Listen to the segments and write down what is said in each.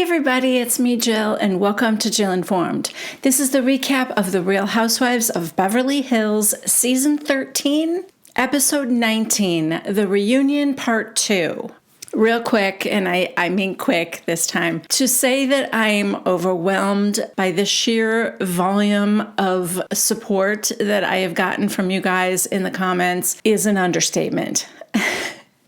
everybody, it's me, Jill, and welcome to Jill Informed. This is the recap of the Real Housewives of Beverly Hills, Season 13, Episode 19, The Reunion Part 2. Real quick, and I mean quick this time, to say that I'm overwhelmed by the sheer volume of support that I have gotten from you guys in the comments is an understatement.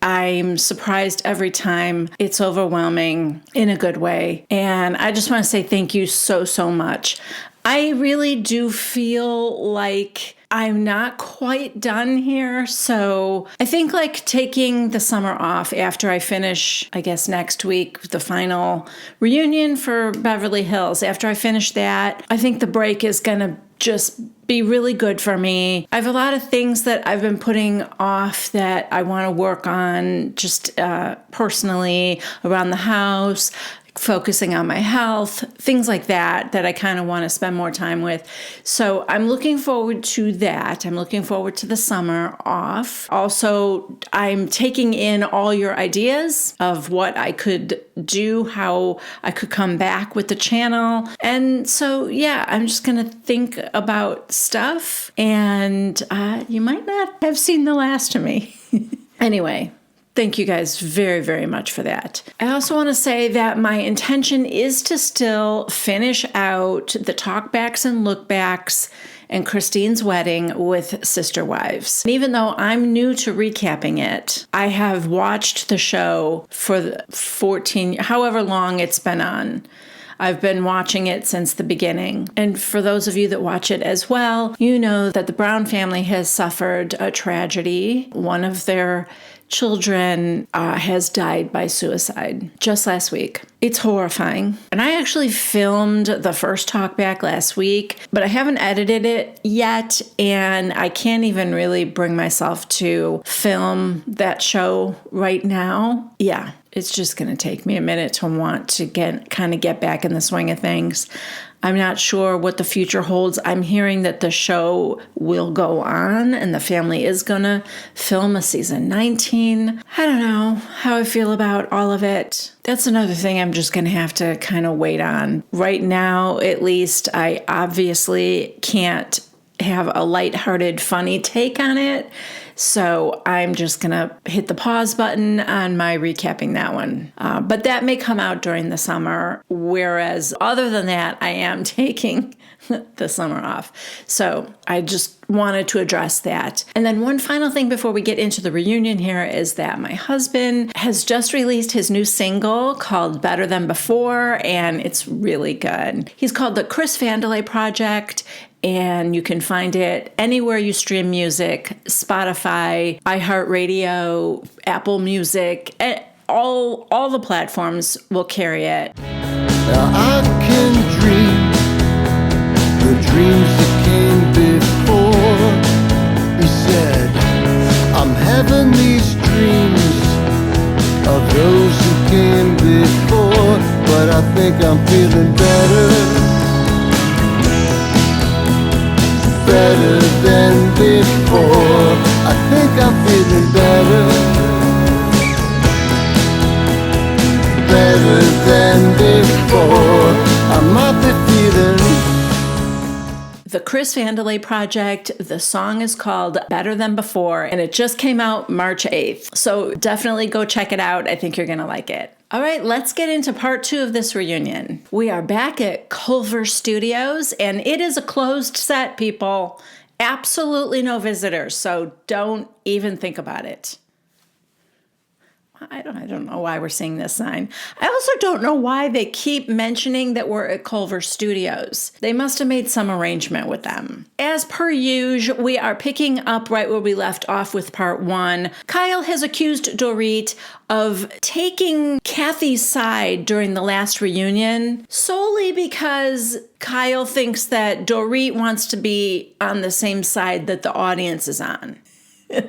I'm surprised every time. It's overwhelming in a good way. And I just want to say thank you so much. I really do feel like I'm not quite done here. So I think like taking the summer off after I finish, I guess next week, the final reunion for Beverly Hills. After I finish that, I think the break is going to just be really good for me. I have a lot of things that I've been putting off that I want to work on just personally around the house, focusing on my health, things like that I kind of want to spend more time with. So I'm looking forward to that. I'm looking forward to the summer off. Also, I'm taking in all your ideas of what I could do, how I could come back with the channel. And so, yeah, I'm just going to think about stuff, and you might not have seen the last of me. Anyway. Thank you guys very much for that. I also want to say that my intention is to still finish out the talkbacks and lookbacks and Christine's wedding with Sister Wives. And even though I'm new to recapping it, I have watched the show for the however long it's been on. I've been watching it since the beginning. And for those of you that watch it as well, you know that the Brown family has suffered a tragedy. One of their children has died by suicide just last week. It's horrifying. And I actually filmed the first talkback last week, but I haven't edited it yet, and I can't even really bring myself to film that show right now. Yeah. It's just going to take me a minute to want to get back in the swing of things. I'm not sure what the future holds. I'm hearing that the show will go on and the family is going to film a season 19. I don't know how I feel about all of it. That's another thing I'm just going to have to kind of wait on. Right now, at least, I obviously can't have a lighthearted, funny take on it. So I'm just going to hit the pause button on my recapping that one. But that may come out during the summer, whereas other than that, I am taking the summer off. So I just wanted to address that. And then one final thing before we get into the reunion here is that my husband has just released his new single called Better Than Before, and it's really good. He's called the Chris Vandelay Project, and you can find it anywhere you stream music, Spotify, iHeartRadio, Apple Music, all the platforms will carry it. Now I can dream the dreams that came before. He said, I'm having these dreams of those who came before, but I think I'm feeling better than before. I think I'm feeling better than before. I might be feeling. The Chris Vandelay Project, the song is called Better Than Before, and it just came out March 8th. So definitely go check it out. I think you're going to like it. All right, let's get into part 2 of this reunion. We are back at Culver Studios, and it is a closed set, people. Absolutely no visitors, so don't even think about it. I don't know why we're seeing this sign. I also don't know why they keep mentioning that we're at Culver Studios. They must have made some arrangement with them. As per usual, we are picking up right where we left off with part 1. Kyle has accused Dorit of taking Kathy's side during the last reunion solely because Kyle thinks that Dorit wants to be on the same side that the audience is on.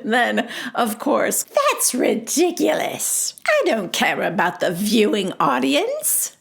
Then, of course, that's ridiculous. I don't care about the viewing audience.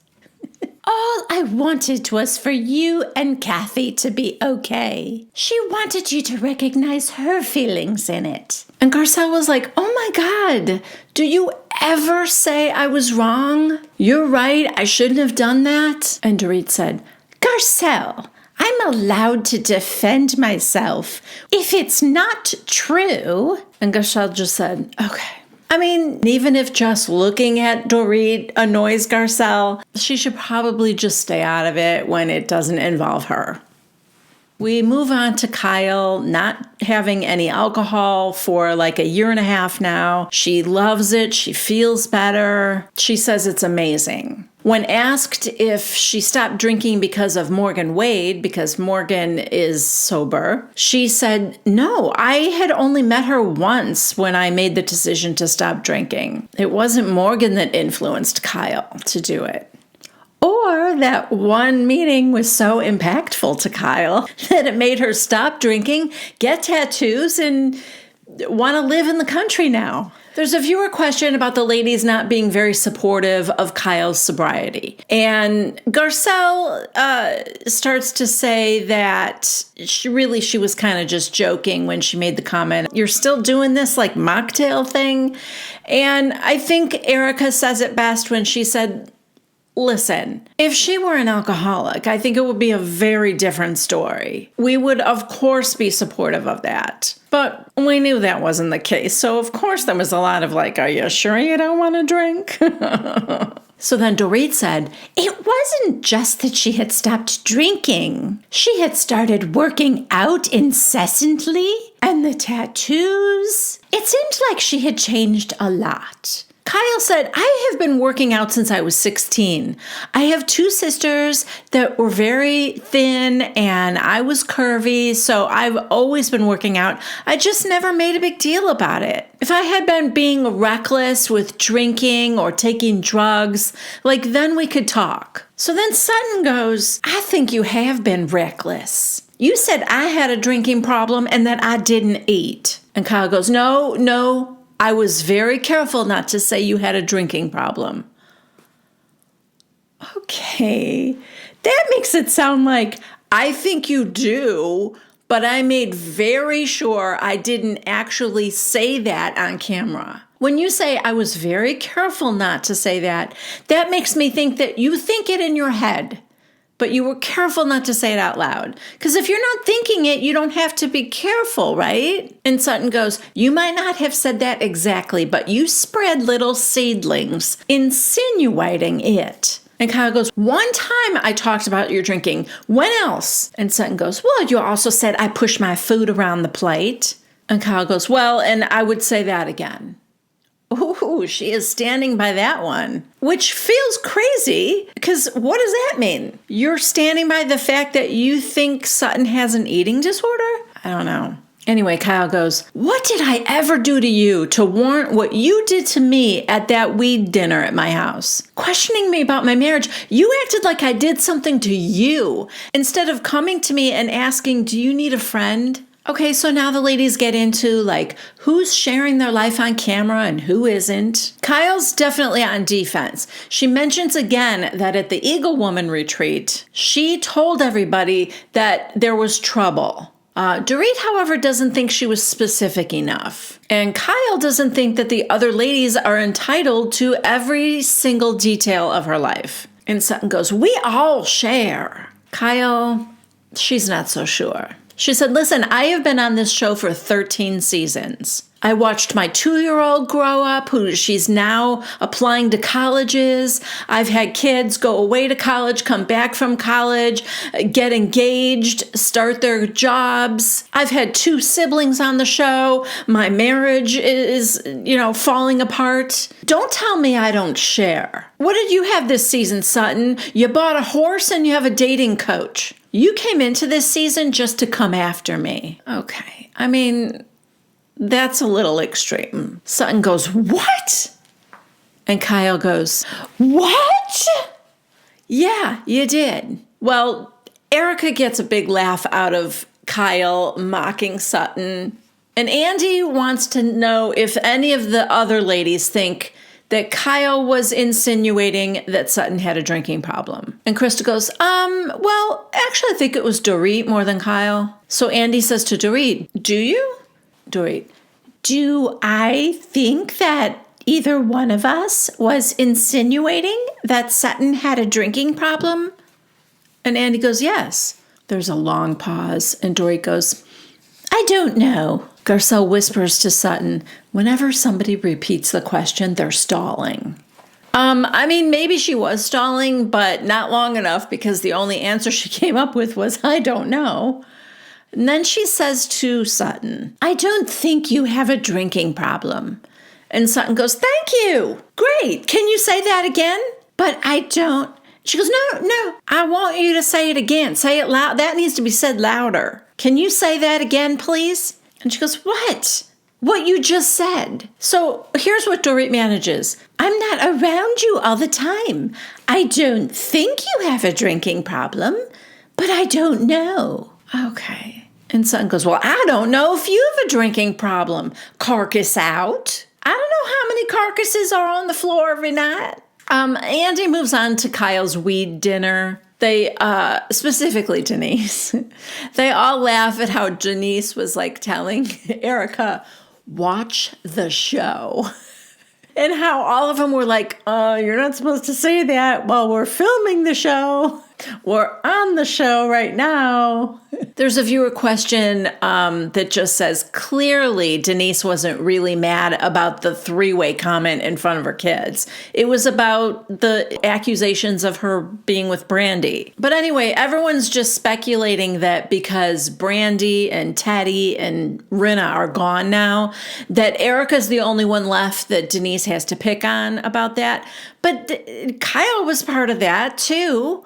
All I wanted was for you and Kathy to be okay. She wanted you to recognize her feelings in it. And Garcelle was like, oh my God, do you ever say I was wrong? You're right, I shouldn't have done that. And Dorit said, Garcelle, I'm allowed to defend myself if it's not true. And Garcelle just said, okay. I mean, even if just looking at Dorit annoys Garcelle, she should probably just stay out of it when it doesn't involve her. We move on to Kyle not having any alcohol for like a year and a half now. She loves it. She feels better. She says it's amazing. When asked if she stopped drinking because of Morgan Wade, because Morgan is sober, she said, no, I had only met her once when I made the decision to stop drinking. It wasn't Morgan that influenced Kyle to do it. Or that one meeting was so impactful to Kyle that it made her stop drinking, get tattoos, and want to live in the country now. There's a viewer question about the ladies not being very supportive of Kyle's sobriety. And Garcelle starts to say that she was kind of just joking when she made the comment, you're still doing this like mocktail thing? And I think Erica says it best when she said, listen, if she were an alcoholic, I think it would be a very different story. We would, of course, be supportive of that. But we knew that wasn't the case. So, of course, there was a lot of like, are you sure you don't want to drink? So then Dorit said, it wasn't just that she had stopped drinking. She had started working out incessantly. And the tattoos. It seemed like she had changed a lot. Kyle said, I have been working out since I was 16. I have two sisters that were very thin and I was curvy, so I've always been working out. I just never made a big deal about it. If I had been being reckless with drinking or taking drugs, then we could talk. So then Sutton goes, I think you have been reckless. You said I had a drinking problem and that I didn't eat. And Kyle goes, no. I was very careful not to say you had a drinking problem. Okay, that makes it sound like I think you do, but I made very sure I didn't actually say that on camera. When you say I was very careful not to say that, that makes me think that you think it in your head, but you were careful not to say it out loud. Because if you're not thinking it, you don't have to be careful, right? And Sutton goes, you might not have said that exactly, but you spread little seedlings, insinuating it. And Kyle goes, one time I talked about your drinking. When else? And Sutton goes, well, you also said I push my food around the plate. And Kyle goes, well, and I would say that again. Ooh, she is standing by that one, which feels crazy because what does that mean? You're standing by the fact that you think Sutton has an eating disorder? I don't know. Anyway, Kyle goes, what did I ever do to you to warrant what you did to me at that weed dinner at my house? Questioning me about my marriage, you acted like I did something to you instead of coming to me and asking, do you need a friend? Okay, so now the ladies get into who's sharing their life on camera and who isn't. Kyle's definitely on defense. She mentions again that at the Eagle Woman retreat, she told everybody that there was trouble. Dorit, however, doesn't think she was specific enough. And Kyle doesn't think that the other ladies are entitled to every single detail of her life. And Sutton goes, we all share. Kyle, she's not so sure. She said, listen, I have been on this show for 13 seasons. I watched my 2-year-old grow up, who she's now applying to colleges. I've had kids go away to college, come back from college, get engaged, start their jobs. I've had 2 siblings on the show. My marriage is, falling apart. Don't tell me I don't share. What did you have this season, Sutton? You bought a horse and you have a dating coach. You came into this season just to come after me. Okay. I mean, that's a little extreme. Sutton goes, what? And Kyle goes, what? Yeah, you did. Well, Erica gets a big laugh out of Kyle mocking Sutton. And Andy wants to know if any of the other ladies think that Kyle was insinuating that Sutton had a drinking problem. And Krista goes, well, actually, I think it was Dorit more than Kyle. So Andy says to Dorit, do you? Dorit, Do I think that either one of us was insinuating that Sutton had a drinking problem? And Andy goes, yes. There's a long pause, and Dorit goes, I don't know. Garcelle whispers to Sutton, whenever somebody repeats the question, they're stalling. Maybe she was stalling, but not long enough because the only answer she came up with was, I don't know. And then she says to Sutton, I don't think you have a drinking problem. And Sutton goes, thank you. Great. Can you say that again? But I don't. She goes, no. I want you to say it again. Say it loud. That needs to be said louder. Can you say that again, please? And she goes, what? What you just said. So here's what Dorit manages. I'm not around you all the time. I don't think you have a drinking problem, but I don't know. Okay. And Sutton goes, well, I don't know if you have a drinking problem. Carcass out. I don't know how many carcasses are on the floor every night. Andy moves on to Kyle's weed dinner. They, specifically Denise, they all laugh at how Denise was like telling Erica, watch the show. And how all of them were like, you're not supposed to say that while we're filming the show. We're on the show right now. There's a viewer question that just says, clearly Denise wasn't really mad about the three-way comment in front of her kids. It was about the accusations of her being with Brandy. But anyway, everyone's just speculating that because Brandy and Teddy and Rinna are gone now, that Erica's the only one left that Denise has to pick on about that. But Kyle was part of that too.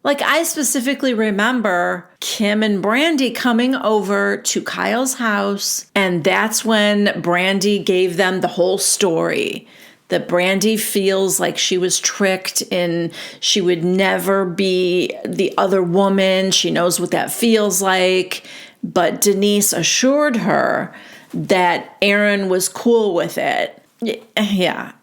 Like, I specifically remember Kim and Brandy coming over to Kyle's house, and that's when Brandy gave them the whole story. That Brandy feels like she was tricked and she would never be the other woman. She knows what that feels like. But Denise assured her that Aaron was cool with it. Yeah,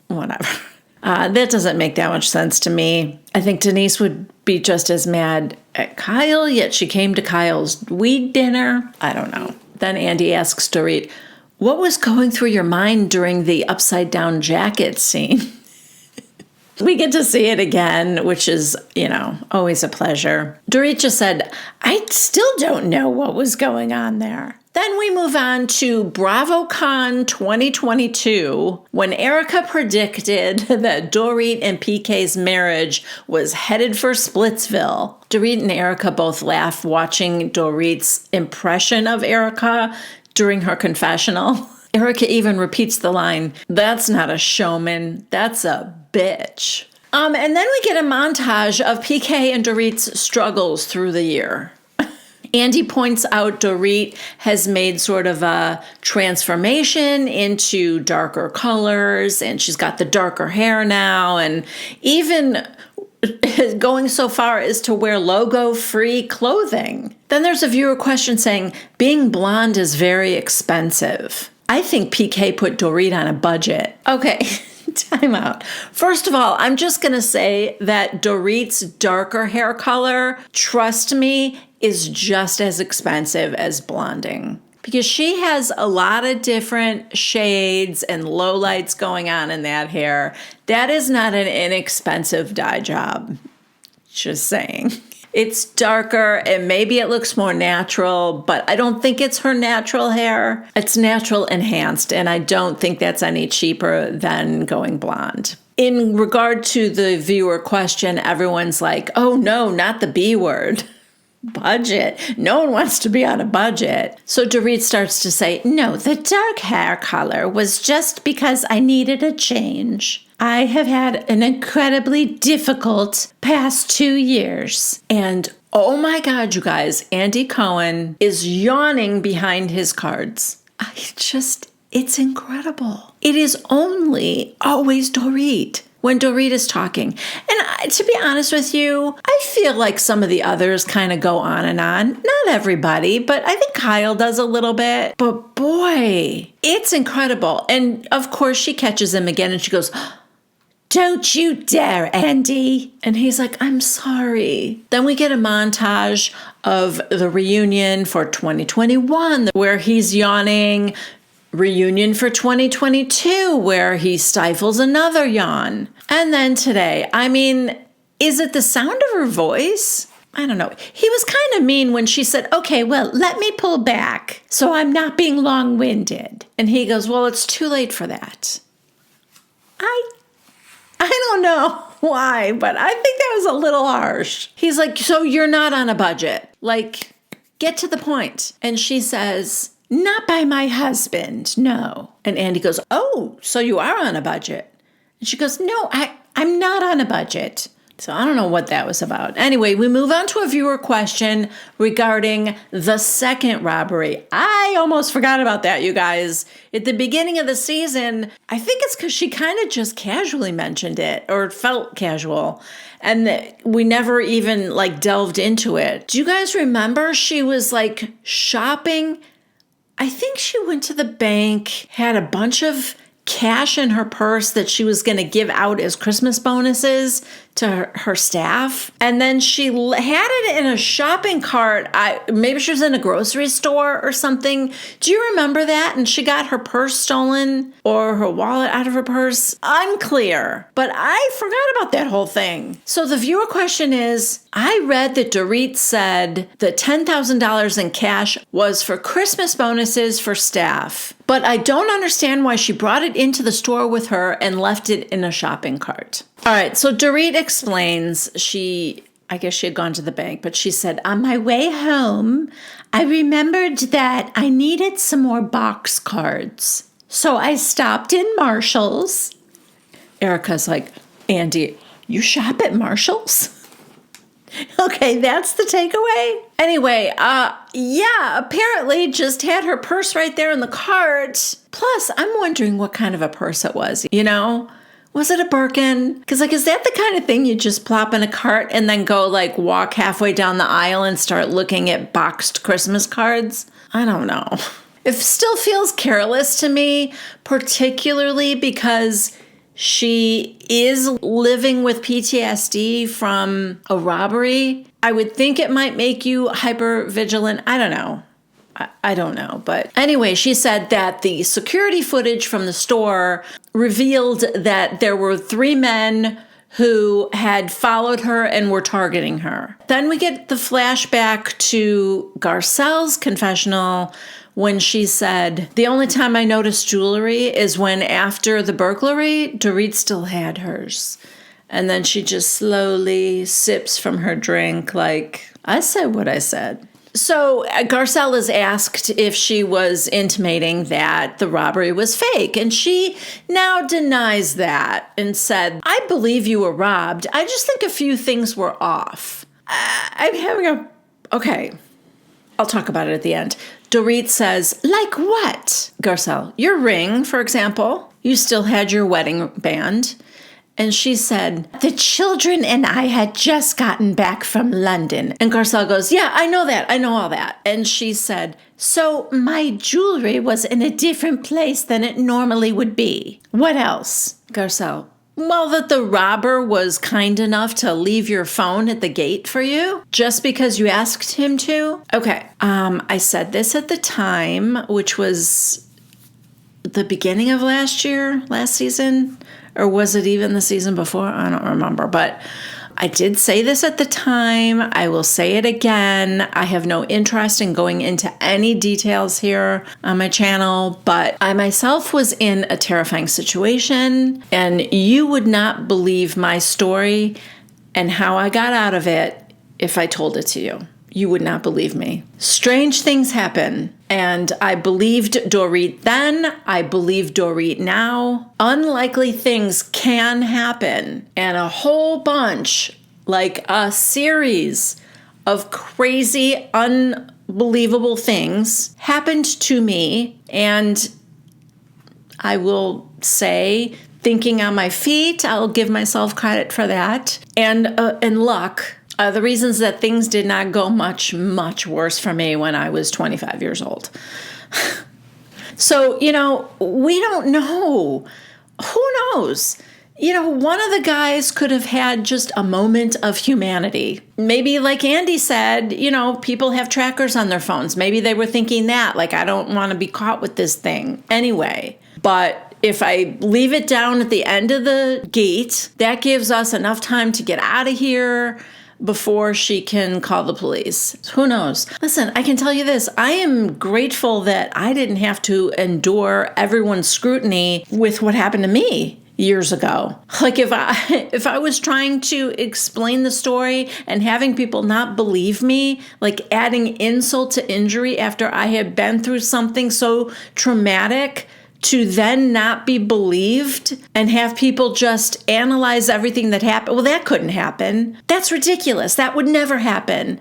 whatever. That doesn't make that much sense to me. I think Denise would be just as mad at Kyle, yet she came to Kyle's weed dinner. I don't know. Then Andy asks Dorit, what was going through your mind during the upside down jacket scene? We get to see it again, which is, always a pleasure. Dorit just said, I still don't know what was going on there. Then we move on to BravoCon 2022, when Erica predicted that Dorit and PK's marriage was headed for Splitsville. Dorit and Erica both laugh watching Dorit's impression of Erica during her confessional. Erica even repeats the line, that's not a showman, that's a bitch. And then we get a montage of PK and Dorit's struggles through the year. Andy points out Dorit has made sort of a transformation into darker colors, and she's got the darker hair now, and even going so far as to wear logo-free clothing. Then there's a viewer question saying, being blonde is very expensive. I think PK put Dorit on a budget. Okay, time out. First of all, I'm just going to say that Dorit's darker hair color, trust me, is just as expensive as blonding. Because she has a lot of different shades and lowlights going on in that hair. That is not an inexpensive dye job. Just saying. It's darker and maybe it looks more natural, but I don't think it's her natural hair. It's natural enhanced, and I don't think that's any cheaper than going blonde. In regard to the viewer question, everyone's like, oh no, not the B word. Budget. No one wants to be on a budget. So Dorit starts to say, no, the dark hair color was just because I needed a change. I have had an incredibly difficult past 2 years. And oh my God, you guys, Andy Cohen is yawning behind his cards. It's incredible. It is only always Dorit when Dorit is talking. And to be honest with you, I feel like some of the others kind of go on and on. Not everybody, but I think Kyle does a little bit. But boy, it's incredible. And of course, she catches him again and she goes, "Don't you dare, Andy." And he's like, "I'm sorry." Then we get a montage of the reunion for 2021 where he's yawning. Reunion for 2022 where he stifles another yawn. And then today, I mean, is it the sound of her voice? I don't know. He was kind of mean when she said, "Okay, well, let me pull back so I'm not being long-winded." And he goes, "Well, it's too late for that." I don't know why, but I think that was a little harsh. He's like, "So you're not on a budget. Like, get to the point." And she says, "Not by my husband, no." And Andy goes, "Oh, so you are on a budget." And she goes, "No, I'm not on a budget." So I don't know what that was about. Anyway, we move on to a viewer question regarding the second robbery. I almost forgot about that, you guys. At the beginning of the season, I think it's because she kind of just casually mentioned it, or it felt casual, and we never even delved into it. Do you guys remember she was shopping? I think she went to the bank, had a bunch of cash in her purse that she was going to give out as Christmas bonuses to her staff. And then she had it in a shopping cart. Maybe she was in a grocery store or something. Do you remember that? And she got her purse stolen or her wallet out of her purse. Unclear. But I forgot about that whole thing. So the viewer question is, I read that Dorit said the $10,000 in cash was for Christmas bonuses for staff. But I don't understand why she brought it into the store with her and left it in a shopping cart. All right, so Dorit explains I guess she had gone to the bank, but she said, "On my way home, I remembered that I needed some more box cards. So I stopped in Marshall's." Erica's like, "Andy, you shop at Marshall's?" Okay, that's the takeaway. Anyway, apparently just had her purse right there in the cart. Plus, I'm wondering what kind of a purse it was, Was it a Birkin? Because, is that the kind of thing you just plop in a cart and then go, walk halfway down the aisle and start looking at boxed Christmas cards? I don't know. It still feels careless to me, particularly because she is living with PTSD from a robbery. I would think it might make you hyper vigilant. I don't know. I don't know. But anyway, she said that the security footage from the store revealed that there were 3 men who had followed her and were targeting her. Then we get the flashback to Garcelle's confessional when she said, "The only time I noticed jewelry is when after the burglary, Dorit still had hers." And then she just slowly sips from her drink I said what I said. So Garcelle is asked if she was intimating that the robbery was fake, and she now denies that and said, "I believe you were robbed. I just think a few things were off." Okay, I'll talk about it at the end. Dorit says, "Like what?" Garcelle, "Your ring, for example. You still had your wedding band." And she said, "The children and I had just gotten back from London." And Garcelle goes, "Yeah, I know that. I know all that." And she said, "So my jewelry was in a different place than it normally would be. What else?" Garcelle, "Well, that the robber was kind enough to leave your phone at the gate for you just because you asked him to." Okay. I said this at the time, which was the beginning of last season. Or was it even the season before? I don't remember. But I did say this at the time. I will say it again. I have no interest in going into any details here on my channel. But I myself was in a terrifying situation. And you would not believe my story and how I got out of it if I told it to you. You would not believe me. Strange things happen. And I believed Dorit then. I believe Dorit now. Unlikely things can happen. And a whole bunch, a series of crazy, unbelievable things happened to me. And I will say, thinking on my feet, I'll give myself credit for that. And luck. The reasons that things did not go much, much worse for me when I was 25 years old. So, we don't know. Who knows? one of the guys could have had just a moment of humanity. Maybe like Andy said, people have trackers on their phones. Maybe they were thinking that, like, I don't want to be caught with this thing anyway. But if I leave it down at the end of the gate, that gives us enough time to get out of here before she can call the police. Who knows? Listen, I can tell you this. I am grateful that I didn't have to endure everyone's scrutiny with what happened to me years ago. Like if I was trying to explain the story and having people not believe me, like adding insult to injury after I had been through something so traumatic, to then not be believed and have people just analyze everything that happened. Well, that couldn't happen. That's ridiculous. That would never happen.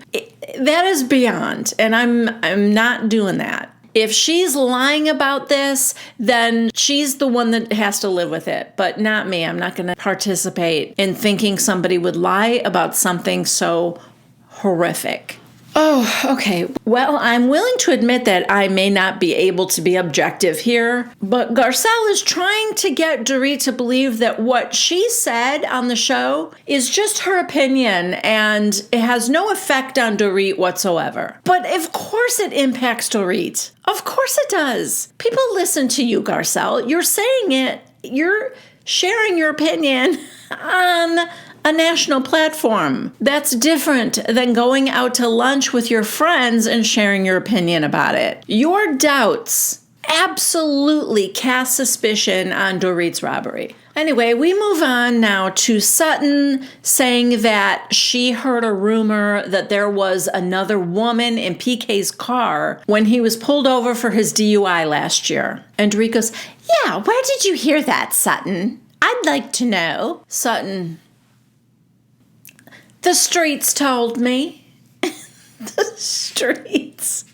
That is beyond, and I'm not doing that. If she's lying about this, then she's the one that has to live with it, but not me. I'm not going to participate in thinking somebody would lie about something so horrific. Oh, okay. Well, I'm willing to admit that I may not be able to be objective here, but Garcelle is trying to get Dorit to believe that what she said on the show is just her opinion and it has no effect on Dorit whatsoever. But of course it impacts Dorit. Of course it does. People listen to you, Garcelle. You're saying it. You're sharing your opinion on a national platform. That's different than going out to lunch with your friends and sharing your opinion about it. Your doubts absolutely cast suspicion on Dorit's robbery. Anyway, we move on now to Sutton saying that she heard a rumor that there was another woman in PK's car when he was pulled over for his DUI last year. And Dorit goes, "Yeah, where did you hear that, Sutton? I'd like to know." Sutton: "The streets told me." The streets.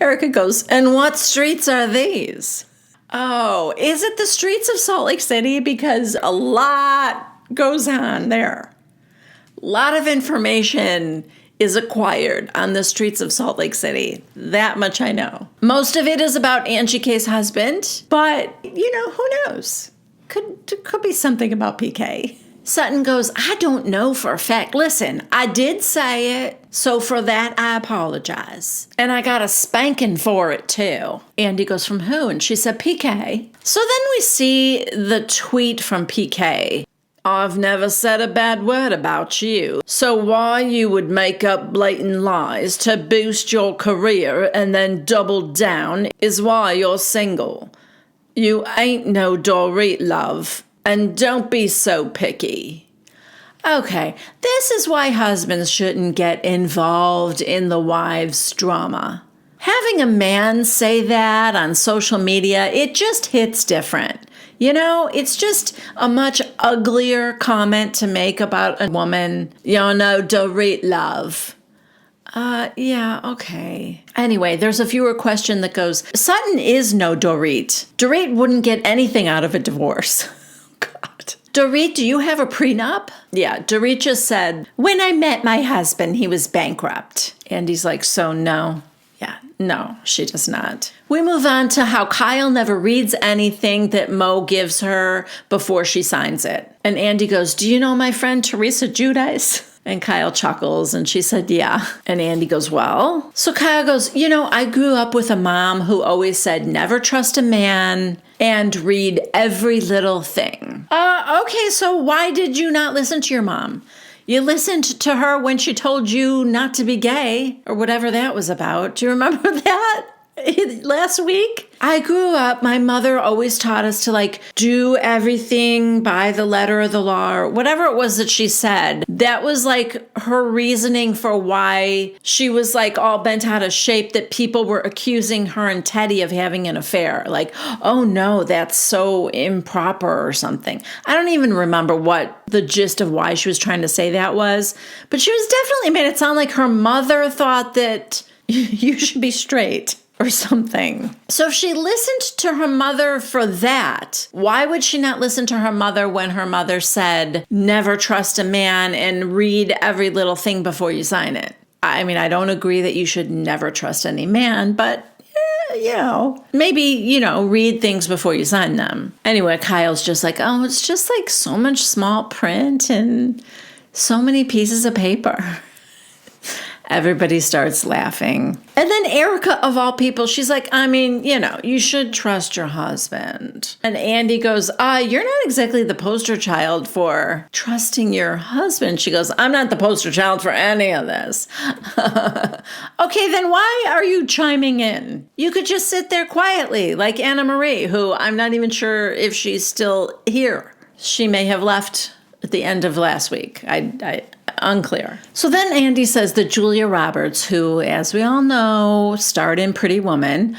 Erica goes, "And what streets are these?" Oh, is it the streets of Salt Lake City? Because a lot goes on there. A lot of information is acquired on the streets of Salt Lake City. That much I know. Most of it is about Angie K's husband, but, who knows? Could be something about PK. Sutton goes, "I don't know for a fact. Listen, I did say it, so for that I apologize. And I got a spanking for it too." Andy goes, "From who?" And she said, "PK." So then we see the tweet from PK. "I've never said a bad word about you. So why you would make up blatant lies to boost your career and then double down is why you're single. You ain't no Dorit, love. And don't be so picky." Okay, this is why husbands shouldn't get involved in the wives' drama. Having a man say that on social media, it just hits different. It's just a much uglier comment to make about a woman. "You're no Dorit, love." Yeah, okay. Anyway, there's a viewer question that goes, Sutton is no Dorit. Dorit wouldn't get anything out of a divorce. God. Dorit, do you have a prenup? Yeah, Dorit just said, "When I met my husband, he was bankrupt." And he's like, "So no." Yeah, no, she does not. We move on to how Kyle never reads anything that Mo gives her before she signs it. And Andy goes, "Do you know my friend Teresa Giudice?" And Kyle chuckles, and she said, "Yeah." And Andy goes, "Well?" So Kyle goes, "I grew up with a mom who always said, never trust a man and read every little thing." Okay, so why did you not listen to your mom? You listened to her when she told you not to be gay, or whatever that was about. Do you remember that? Last week? I grew up, my mother always taught us to do everything by the letter of the law, or whatever it was that she said. That was her reasoning for why she was all bent out of shape, that people were accusing her and Teddy of having an affair. "Oh no, that's so improper," or something. I don't even remember what the gist of why she was trying to say that was, but she was definitely made it sound like her mother thought that you should be straight or something. So if she listened to her mother for that, why would she not listen to her mother when her mother said, never trust a man and read every little thing before you sign it? I mean, I don't agree that you should never trust any man, but maybe, read things before you sign them. Anyway, Kyle's just like, oh, it's just like so much small print and so many pieces of paper. Everybody starts laughing. And then Erica, of all people, she's like, you should trust your husband. And Andy goes, you're not exactly the poster child for trusting your husband. She goes, I'm not the poster child for any of this. Okay, then why are you chiming in? You could just sit there quietly, like Anna Marie, who I'm not even sure if she's still here. She may have left at the end of last week. Unclear. So then Andy says that Julia Roberts, who, as we all know, starred in Pretty Woman,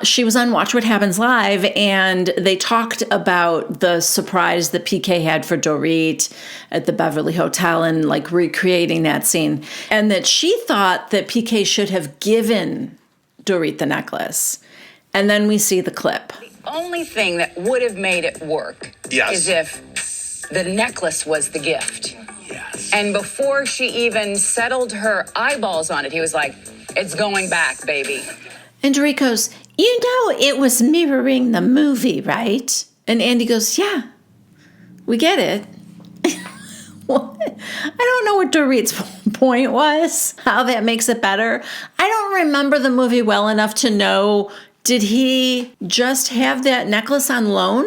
she was on Watch What Happens Live, and they talked about the surprise that PK had for Dorit at the Beverly Hotel and like recreating that scene, and that she thought that PK should have given Dorit the necklace. And then we see the clip. The only thing that would have made it work is if the necklace was the gift. Yes. And before she even settled her eyeballs on it, he was like, it's going back, baby. And Dorit goes, it was mirroring the movie, right? And Andy goes, yeah, we get it. What? I don't know what Dorit's point was, how that makes it better. I don't remember the movie well enough to know, did he just have that necklace on loan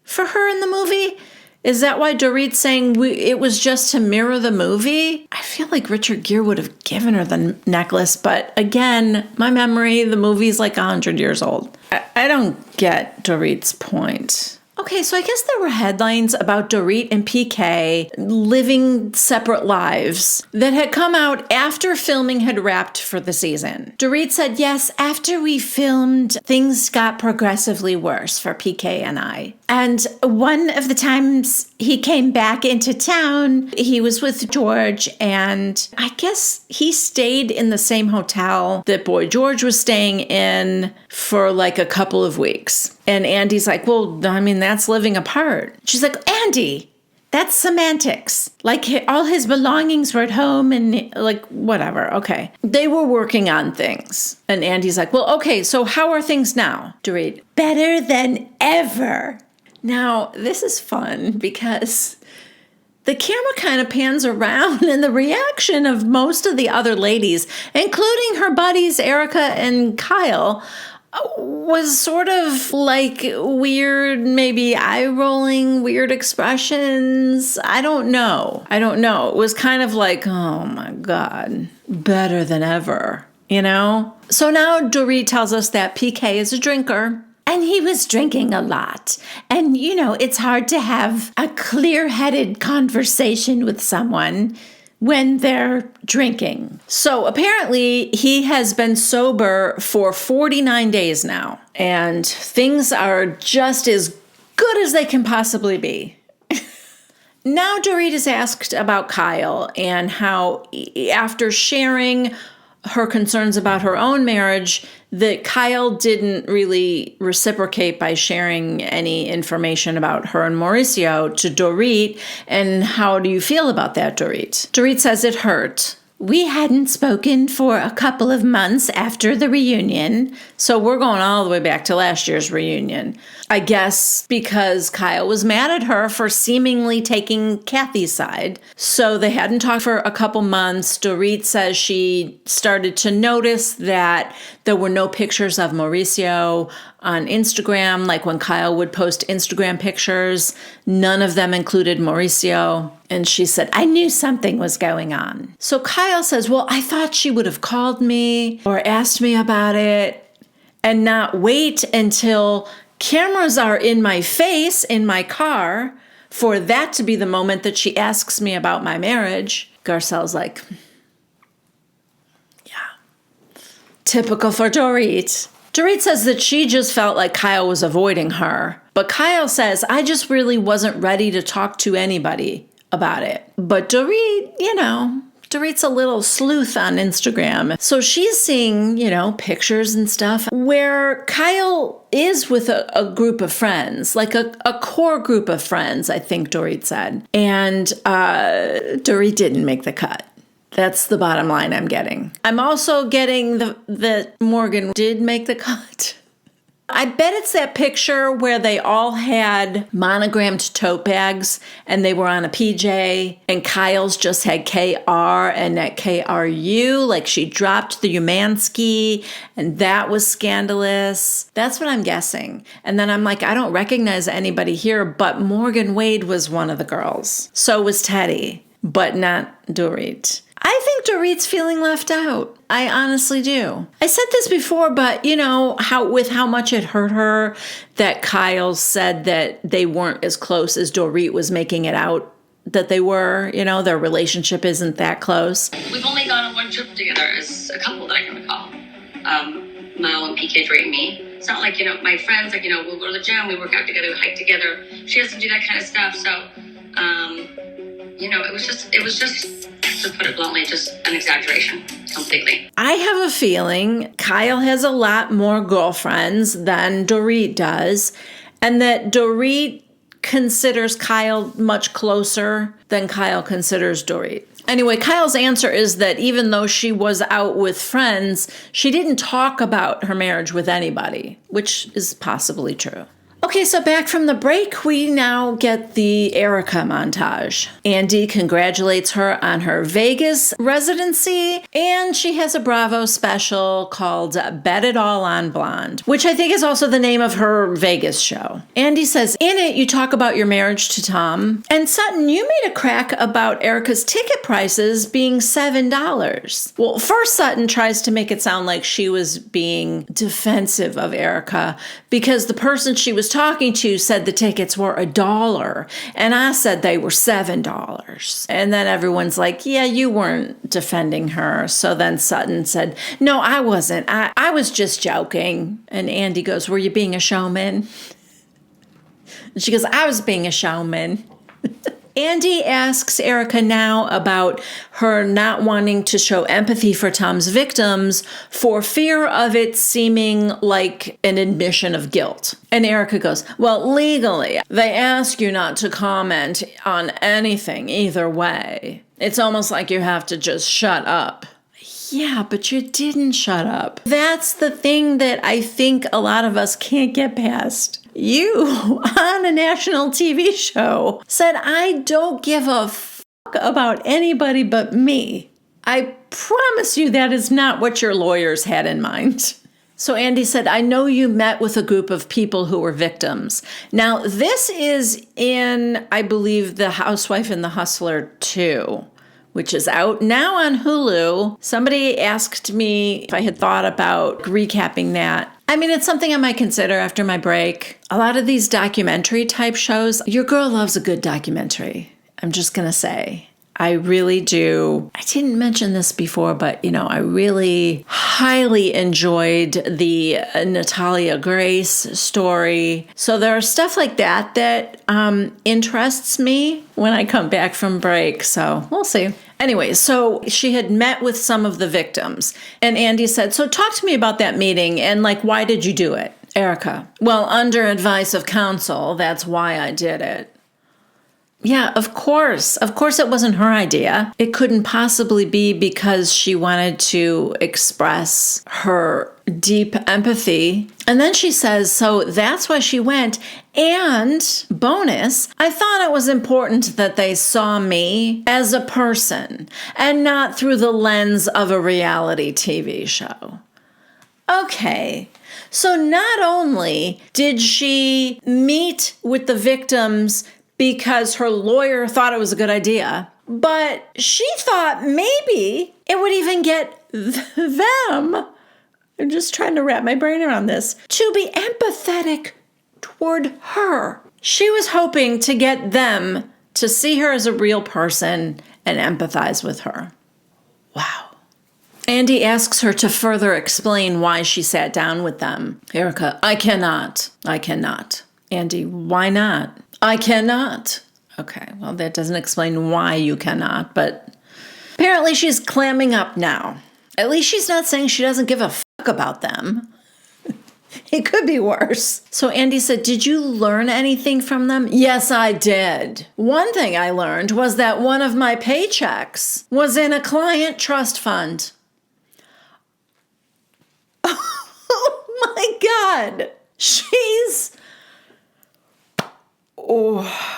for her in the movie? Is that why Dorit's saying it was just to mirror the movie? I feel like Richard Gere would have given her the necklace, but again, my memory, the movie's like 100 years old. I don't get Dorit's point. Okay, so I guess there were headlines about Dorit and PK living separate lives that had come out after filming had wrapped for the season. Dorit said, yes, after we filmed, things got progressively worse for PK and I. And one of the times he came back into town, he was with George, and I guess he stayed in the same hotel that Boy George was staying in for like a couple of weeks. And Andy's like, well, that's living apart. She's like, Andy, that's semantics. Like all his belongings were at home and like whatever. Okay. They were working on things. And Andy's like, well, okay, so how are things now? Dorit, better than ever. Now, this is fun because the camera kind of pans around and the reaction of most of the other ladies, including her buddies Erica and Kyle, was sort of like weird, maybe eye-rolling, weird expressions. I don't know. It was kind of like, oh my God, better than ever, So now Dorit tells us that PK is a drinker. And he was drinking a lot. And, it's hard to have a clear-headed conversation with someone when they're drinking. So apparently he has been sober for 49 days now. And things are just as good as they can possibly be. Now Dorit is asked about Kyle and how after sharing her concerns about her own marriage, that Kyle didn't really reciprocate by sharing any information about her and Mauricio to Dorit. And how do you feel about that, Dorit? Dorit says it hurt. We hadn't spoken for a couple of months after the reunion, so we're going all the way back to last year's reunion. I guess because Kyle was mad at her for seemingly taking Kathy's side. So they hadn't talked for a couple months. Dorit says she started to notice that there were no pictures of Mauricio on Instagram. Like when Kyle would post Instagram pictures, none of them included Mauricio. And she said, I knew something was going on. So Kyle says, well, I thought she would have called me or asked me about it and not wait until cameras are in my face in my car for that to be the moment that she asks me about my marriage. Garcelle's like, yeah, typical for Dorit. Dorit says that she just felt like Kyle was avoiding her. But Kyle says, I just really wasn't ready to talk to anybody about it. But Dorit, Dorit's a little sleuth on Instagram. So she's seeing, pictures and stuff where Kyle is with a group of friends, like a core group of friends, I think Dorit said. And Dorit didn't make the cut. That's the bottom line I'm getting. I'm also getting that Morgan did make the cut. I bet it's that picture where they all had monogrammed tote bags and they were on a PJ and Kyle's just had KR and that KRU, like she dropped the Umansky and that was scandalous. That's what I'm guessing. And then I'm like, I don't recognize anybody here, but Morgan Wade was one of the girls. So was Teddy, but not Dorit. I think Dorit's feeling left out. I honestly do. I said this before, but you know, how much it hurt her that Kyle said that they weren't as close as Dorit was making it out that they were. You know, their relationship isn't that close. We've only gone on one trip together as a couple that I can recall. Mel and PK, Dre, and me. It's not like, you know, my friends, like, you know, we'll go to the gym, we work out together, we hike together. She doesn't do that kind of stuff. So, you know, it was just, to put it bluntly, just an exaggeration completely. I have a feeling Kyle has a lot more girlfriends than Dorit does, and that Dorit considers Kyle much closer than Kyle considers Dorit. Anyway, Kyle's answer is that even though she was out with friends, she didn't talk about her marriage with anybody, which is possibly true. Okay, so back from the break, we now get the Erica montage. Andy congratulates her on her Vegas residency, and she has a Bravo special called Bet It All on Blonde, which I think is also the name of her Vegas show. Andy says, in it, you talk about your marriage to Tom, and Sutton, you made a crack about Erica's ticket prices being $7. Well, first Sutton tries to make it sound like she was being defensive of Erica because the person she was talking to said the tickets were $1 and I said they were $7. And then everyone's like, yeah, you weren't defending her. So then Sutton said, no, I wasn't. I was just joking. And Andy goes, were you being a showman? And she goes, I was being a showman. Andy asks Erica now about her not wanting to show empathy for Tom's victims for fear of it seeming like an admission of guilt. And Erica goes, well, legally, they ask you not to comment on anything either way. It's almost like you have to just shut up. Yeah, but you didn't shut up. That's the thing that I think a lot of us can't get past. You, on a national TV show, said, I don't give a fuck about anybody but me. I promise you that is not what your lawyers had in mind. So Andy said, I know you met with a group of people who were victims. Now, this is in, I believe, The Housewife and the Hustler 2. Which is out now on Hulu. Somebody asked me if I had thought about recapping that. I mean, it's something I might consider after my break. A lot of these documentary type shows, your girl loves a good documentary. I'm just going to say. I really do. I didn't mention this before, but, you know, I really highly enjoyed the Natalia Grace story. So there are stuff like that that interests me when I come back from break. So we'll see. Anyway, so she had met with some of the victims. And Andy said, so talk to me about that meeting and, like, why did you do it? Erica, well, under advice of counsel, that's why I did it. Yeah, of course. Of course it wasn't her idea. It couldn't possibly be because she wanted to express her deep empathy. And then she says, so that's why she went. And bonus, I thought it was important that they saw me as a person and not through the lens of a reality TV show. Okay. So not only did she meet with the victims because her lawyer thought it was a good idea, but she thought maybe it would even get them, I'm just trying to wrap my brain around this, to be empathetic toward her. She was hoping to get them to see her as a real person and empathize with her. Wow. Andy asks her to further explain why she sat down with them. Erica, I cannot. Andy, why not? I cannot. Okay, well, that doesn't explain why you cannot, but apparently she's clamming up now. At least she's not saying she doesn't give a fuck about them. It could be worse. So Andy said, did you learn anything from them? Yes, I did. One thing I learned was that one of my paychecks was in a client trust fund. Oh my God.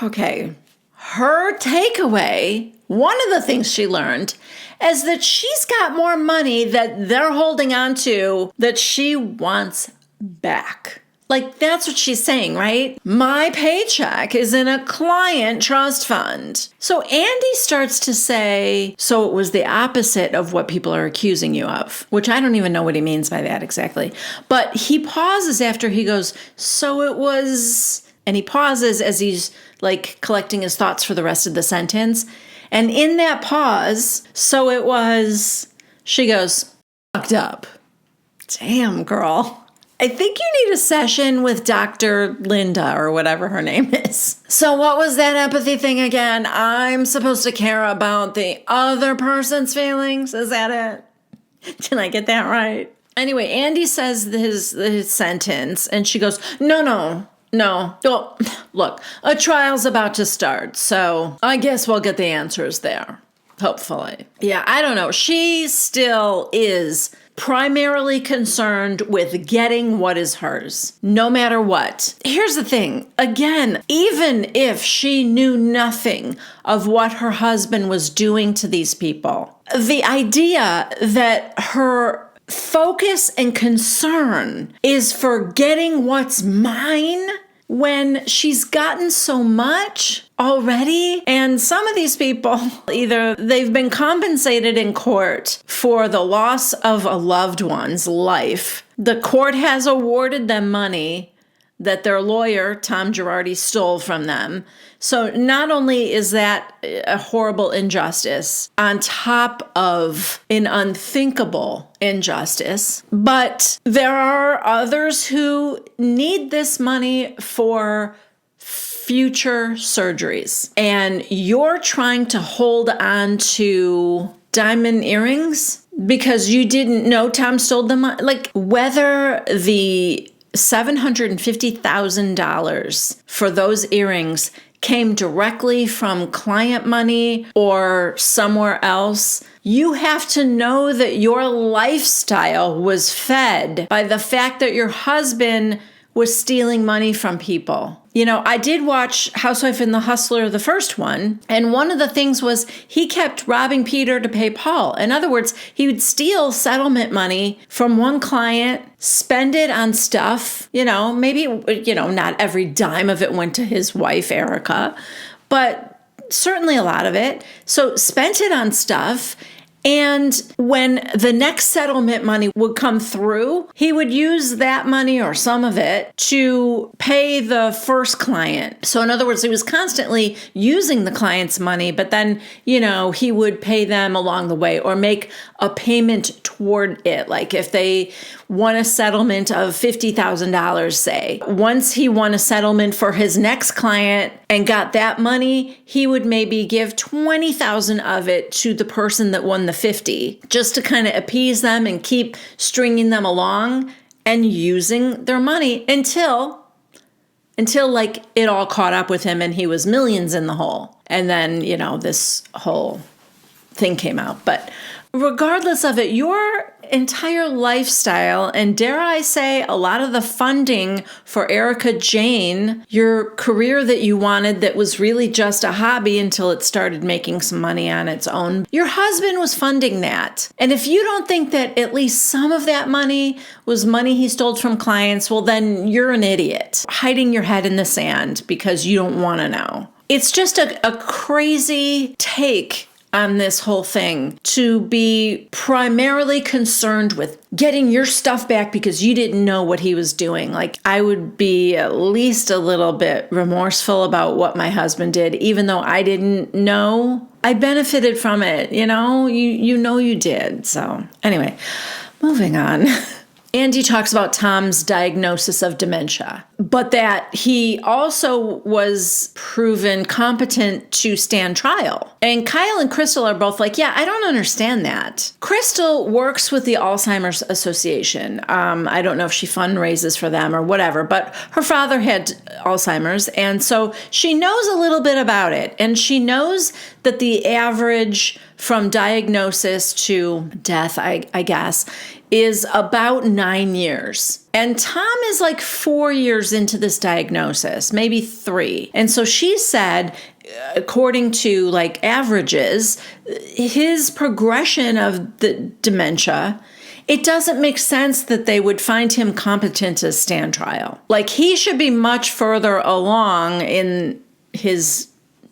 Okay. Her takeaway, one of the things she learned, is that she's got more money that they're holding on to that she wants back. Like, that's what she's saying, right? My paycheck is in a client trust fund. So Andy starts to say, so it was the opposite of what people are accusing you of, which I don't even know what he means by that exactly. But he pauses after he goes, so it was, and he pauses as he's like collecting his thoughts for the rest of the sentence. And in that pause, so it was, she goes, fucked up. Damn, girl. I think you need a session with Dr. Linda or whatever her name is. So what was that empathy thing again? I'm supposed to care about the other person's feelings? Is that it? Did I get that right? Anyway, Andy says his sentence and she goes, no. Oh, look, a trial's about to start, so I guess we'll get the answers there. Hopefully. Yeah, I don't know. She still is primarily concerned with getting what is hers, no matter what. Here's the thing. Again, even if she knew nothing of what her husband was doing to these people, the idea that her focus and concern is for getting what's mine when she's gotten so much already. And some of these people, either they've been compensated in court for the loss of a loved one's life. The court has awarded them money that their lawyer, Tom Girardi, stole from them. So not only is that a horrible injustice on top of an unthinkable injustice, but there are others who need this money for future surgeries. And you're trying to hold on to diamond earrings because you didn't know Tom stole the money. Like, whether the $750,000 for those earrings came directly from client money or somewhere else, you have to know that your lifestyle was fed by the fact that your husband was stealing money from people. You know, I did watch Housewife and the Hustler, the first one, and one of the things was he kept robbing Peter to pay Paul. In other words, he would steal settlement money from one client, spend it on stuff, maybe, not every dime of it went to his wife, Erica, but certainly a lot of it. So spent it on stuff. And when the next settlement money would come through, he would use that money or some of it to pay the first client. So in other words, he was constantly using the client's money, but then, he would pay them along the way or make a payment toward it. Like if they won a settlement of $50,000, say, once he won a settlement for his next client and got that money, he would maybe give $20,000 of it to the person that won the 50, just to kind of appease them and keep stringing them along and using their money until like it all caught up with him and he was millions in the hole. And then, this whole thing came out. But regardless of it, your entire lifestyle, and dare I say, a lot of the funding for Erica Jane, your career that you wanted that was really just a hobby until it started making some money on its own, your husband was funding that. And if you don't think that at least some of that money was money he stole from clients, well, then you're an idiot, hiding your head in the sand because you don't want to know. It's just a crazy take on this whole thing to be primarily concerned with getting your stuff back because you didn't know what he was doing. Like, I would be at least a little bit remorseful about what my husband did, even though I didn't know. I benefited from it, you know you did. So anyway, moving on. Andy talks about Tom's diagnosis of dementia, but that he also was proven competent to stand trial. And Kyle and Crystal are both like, yeah, I don't understand that. Crystal works with the Alzheimer's Association. I don't know if she fundraises for them or whatever, but her father had Alzheimer's, and so she knows a little bit about it. And she knows that the average from diagnosis to death, I guess, is about 9 years. And Tom is like 4 years into this diagnosis, maybe 3. And so she said, according to like averages, his progression of the dementia, it doesn't make sense that they would find him competent to stand trial. Like, he should be much further along in his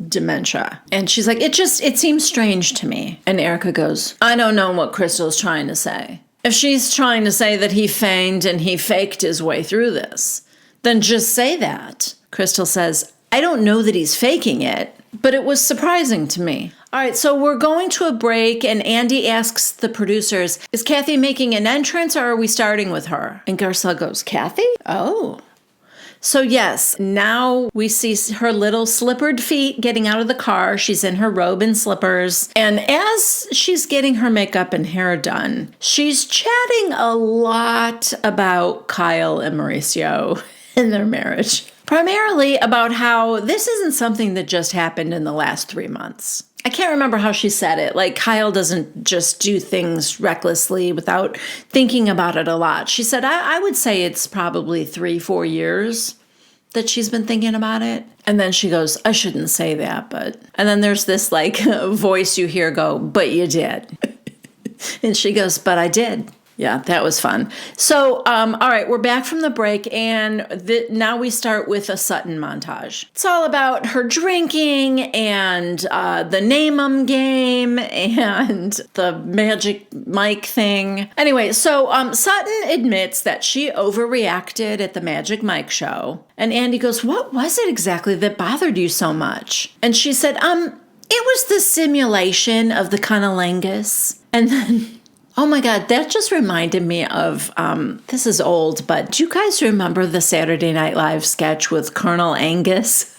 dementia. And she's like, it seems strange to me. And Erica goes, I don't know what Crystal's trying to say. If she's trying to say that he feigned and he faked his way through this, then just say that. Crystal says, I don't know that he's faking it, but it was surprising to me. All right, so we're going to a break, and Andy asks the producers, is Kathy making an entrance, or are we starting with her? And Garcelle goes, Kathy? Oh. So yes, now we see her little slippered feet getting out of the car. She's in her robe and slippers. And as she's getting her makeup and hair done, she's chatting a lot about Kyle and Mauricio and their marriage. Primarily about how this isn't something that just happened in the last 3 months. I can't remember how she said it. Like, Kyle doesn't just do things recklessly without thinking about it a lot. She said, I would say it's probably 3-4 years that she's been thinking about it. And then she goes, I shouldn't say that, but... And then there's this, like, voice you hear go, but you did. And she goes, but I did. Yeah, that was fun. So, all right, we're back from the break, and now we start with a Sutton montage. It's all about her drinking and the name-em game and the magic Mike thing. Anyway, so Sutton admits that she overreacted at the Magic Mike show, and Andy goes, what was it exactly that bothered you so much? And she said, it was the simulation of the cunnilingus. And then... Oh my God, that just reminded me of, this is old, but do you guys remember the Saturday Night Live sketch with Colonel Angus?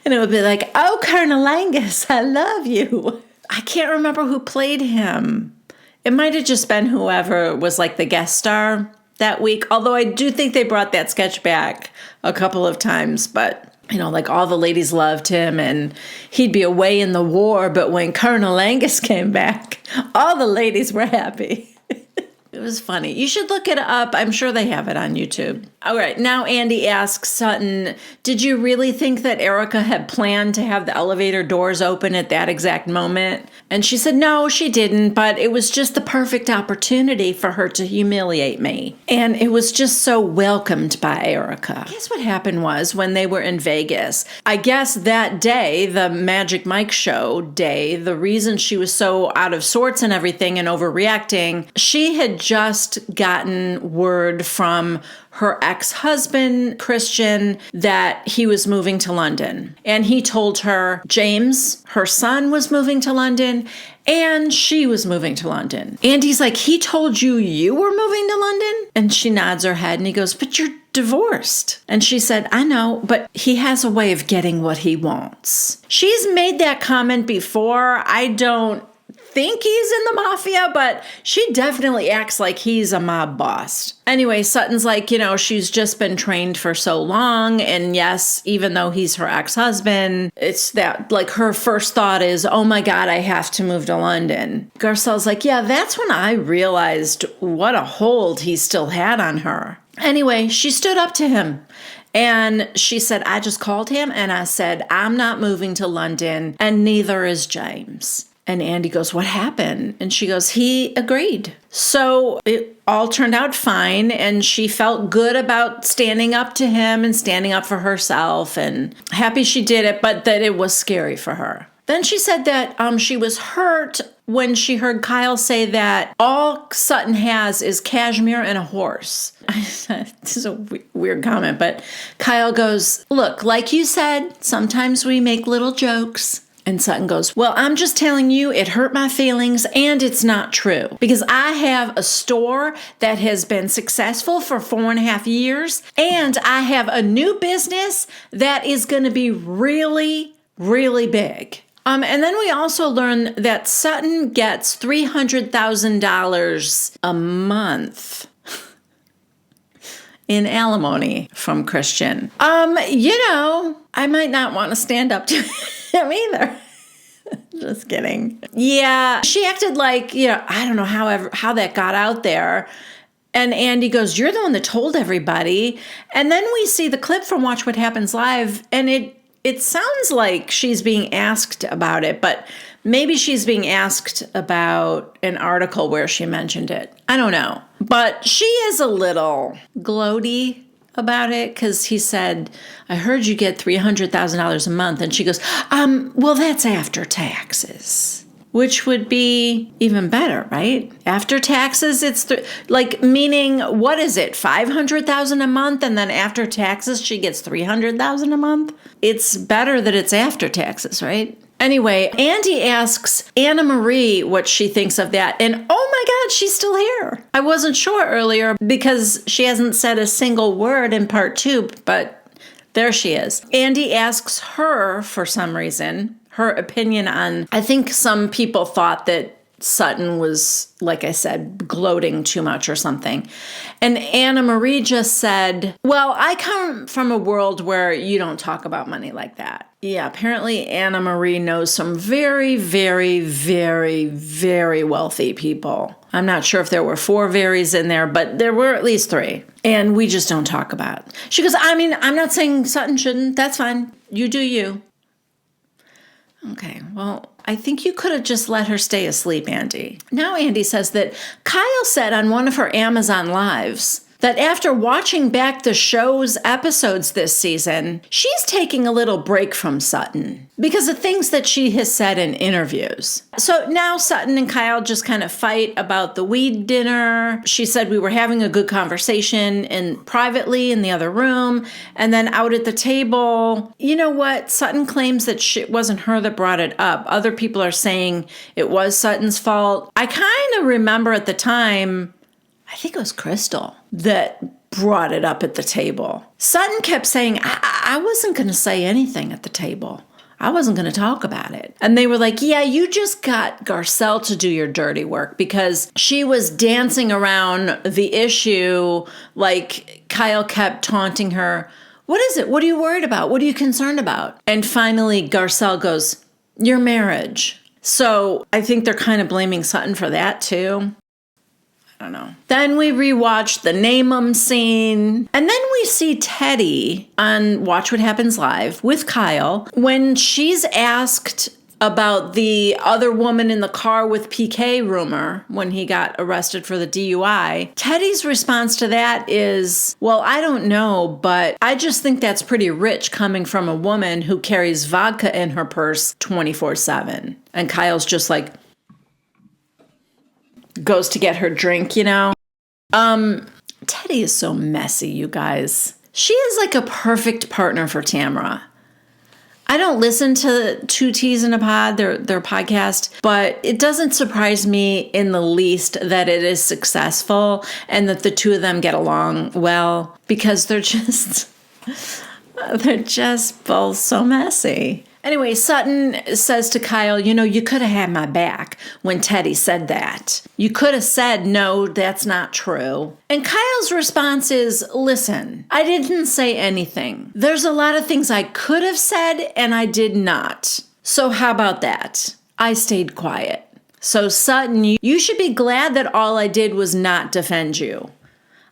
And it would be like, oh, Colonel Angus, I love you. I can't remember who played him. It might have just been whoever was like the guest star that week, although I do think they brought that sketch back a couple of times, but... You know, like all the ladies loved him and he'd be away in the war. But when Colonel Angus came back, all the ladies were happy. It was funny. You should look it up. I'm sure they have it on YouTube. All right. Now Andy asks Sutton, did you really think that Erica had planned to have the elevator doors open at that exact moment? And she said, no, she didn't, but it was just the perfect opportunity for her to humiliate me. And it was just so welcomed by Erica. Guess what happened was when they were in Vegas, I guess that day, the Magic Mike show day, the reason she was so out of sorts and everything and overreacting, she had just gotten word from her ex-husband, Christian, that he was moving to London. And he told her James, her son, was moving to London, and she was moving to London. And he's like, he told you you were moving to London? And she nods her head, and he goes, but you're divorced. And she said, I know, but he has a way of getting what he wants. She's made that comment before. I don't think he's in the mafia, but she definitely acts like he's a mob boss. Anyway, Sutton's like, you know, she's just been trained for so long. And yes, even though he's her ex-husband, it's that, like, her first thought is, oh my God, I have to move to London. Garcelle's like, yeah, that's when I realized what a hold he still had on her. Anyway, she stood up to him. And she said, I just called him and I said, I'm not moving to London, and neither is James. And Andy goes, what happened? And she goes, he agreed. So it all turned out fine. And she felt good about standing up to him and standing up for herself, and happy she did it, but that it was scary for her. Then she said that she was hurt when she heard Kyle say that all Sutton has is cashmere and a horse. This is a weird comment, but Kyle goes, look, like you said, sometimes we make little jokes. And Sutton goes, well, I'm just telling you, it hurt my feelings and it's not true. Because I have a store that has been successful for 4.5 years. And I have a new business that is going to be really, really big. And then we also learn that Sutton gets $300,000 a month in alimony from Christian. I might not want to stand up to him either. Just kidding. Yeah, she acted like, I don't know how that got out there. And Andy goes, you're the one that told everybody. And then we see the clip from Watch What Happens Live, and it sounds like she's being asked about it, but maybe she's being asked about an article where she mentioned it. I don't know. But she is a little gloaty about it because he said, I heard you get $300,000 a month. And she goes, well, that's after taxes, which would be even better, right? After taxes, it's meaning, what is it? $500,000 a month. And then after taxes, she gets $300,000 a month. It's better that it's after taxes, right? Anyway, Andy asks Anna Marie what she thinks of that. And oh my God, she's still here. I wasn't sure earlier because she hasn't said a single word in part 2, but there she is. Andy asks her, for some reason, her opinion on, I think some people thought that Sutton was, like I said, gloating too much or something. And Anna Marie just said, well, I come from a world where you don't talk about money like that. Yeah, apparently Anna Marie knows some very, very, very, very wealthy people. I'm not sure if there were 4 veries in there, but there were at least 3. And we just don't talk about it. She goes, I'm not saying Sutton shouldn't. That's fine. You do you. Okay, well, I think you could have just let her stay asleep, Andy. Now Andy says that Kyle said on one of her Amazon Lives that after watching back the show's episodes this season, she's taking a little break from Sutton because of things that she has said in interviews. So now Sutton and Kyle just kind of fight about the weed dinner. She said we were having a good conversation privately in the other room, and then out at the table. You know what? Sutton claims that it wasn't her that brought it up. Other people are saying it was Sutton's fault. I kind of remember at the time, I think it was Crystal that brought it up at the table. Sutton kept saying, I wasn't going to say anything at the table. I wasn't going to talk about it. And they were like, yeah, you just got Garcelle to do your dirty work because she was dancing around the issue. Like Kyle kept taunting her. What is it? What are you worried about? What are you concerned about? And finally, Garcelle goes, your marriage. So I think they're kind of blaming Sutton for that too. I don't know. Then we rewatch the name 'em scene. And then we see Teddy on Watch What Happens Live with Kyle when she's asked about the other woman in the car with PK rumor when he got arrested for the DUI. Teddy's response to that is, well, I don't know, but I just think that's pretty rich coming from a woman who carries vodka in her purse 24/7. And Kyle's just like, goes to get her drink, Teddy is so messy, you guys. She is like a perfect partner for Tamara. I don't listen to Two Teas in a Pod, their podcast, but it doesn't surprise me in the least that it is successful and that the two of them get along well because they're just both so messy. Anyway, Sutton says to Kyle, you could have had my back when Teddy said that. You could have said, no, that's not true. And Kyle's response is, listen, I didn't say anything. There's a lot of things I could have said and I did not. So how about that? I stayed quiet. So Sutton, you should be glad that all I did was not defend you.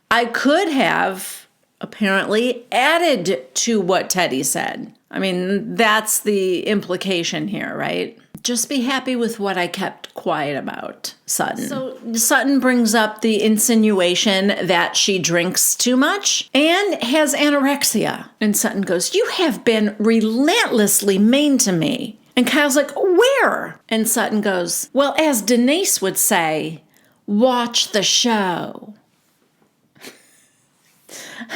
I could have apparently added to what Teddy said. I mean, that's the implication here, right? Just be happy with what I kept quiet about, Sutton. So Sutton brings up the insinuation that she drinks too much and has anorexia. And Sutton goes, you have been relentlessly mean to me. And Kyle's like, where? And Sutton goes, well, as Denise would say, watch the show.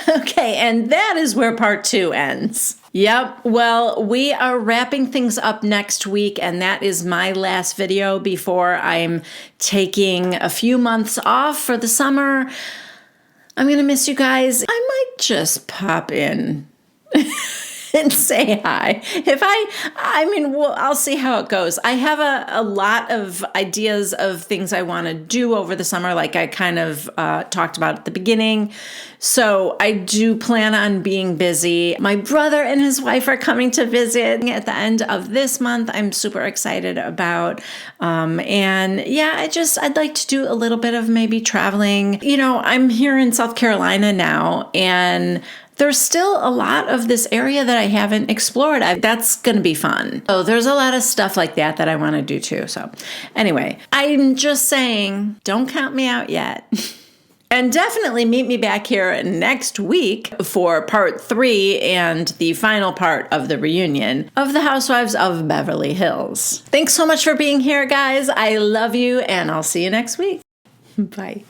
Okay, and that is where part 2 ends. Yep. Well, we are wrapping things up next week, and that is my last video before I'm taking a few months off for the summer. I'm going to miss you guys. I might just pop in and say hi. I'll see how it goes. I have a lot of ideas of things I want to do over the summer, like I kind of talked about at the beginning. So I do plan on being busy. My brother and his wife are coming to visit at the end of this month. I'm super excited about. And yeah, I'd like to do a little bit of maybe traveling. You know, I'm here in South Carolina now, and there's still a lot of this area that I haven't explored. That's going to be fun. So there's a lot of stuff like that I want to do too. So anyway, I'm just saying, don't count me out yet. And definitely meet me back here next week for part 3 and the final part of the reunion of the Housewives of Beverly Hills. Thanks so much for being here, guys. I love you, and I'll see you next week. Bye.